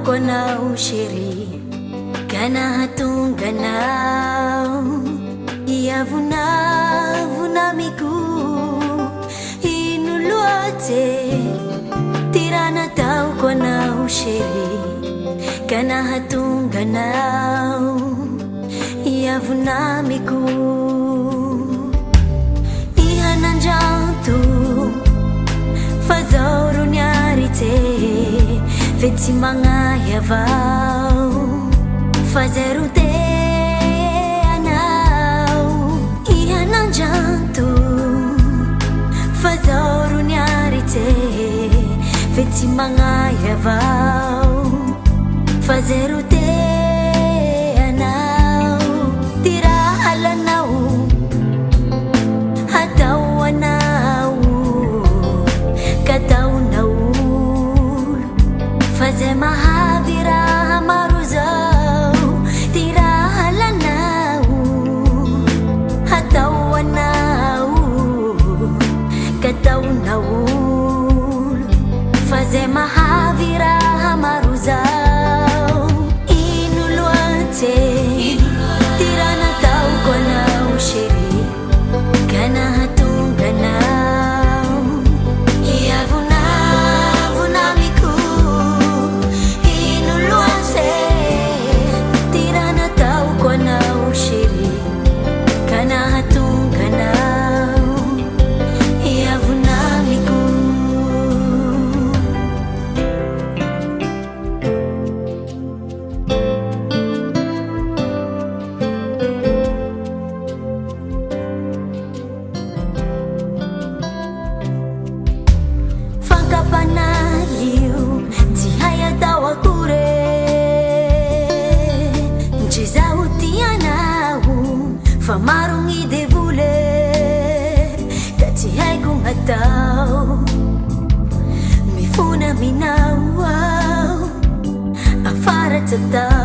kwa na ushiri kana hatong ganaw iavuna vuna miku inuluate tirana tau kwa na ushiri kana hatong ganaw iavuna miku ihanan jantu fazauru nyarite veti mga yavau fazeru te anau ihanan jantu fazauru nyarite veti mga yavau fazeru te anau tira alanau hatau anau katau naul faze mahavira maruzau tira halanau hatau anau katau naul faze mahavira maruzau inuluate tira na tau kwa na ushiri kana hatong ganaw iavuna vuna miku inuluate tira na tau kwa na ushiri kana hatong ganaw iavuna miku Panayu tihaya tawa kure njizau tianau famarung idevule katihai kung hatau mifuna minau afara tatau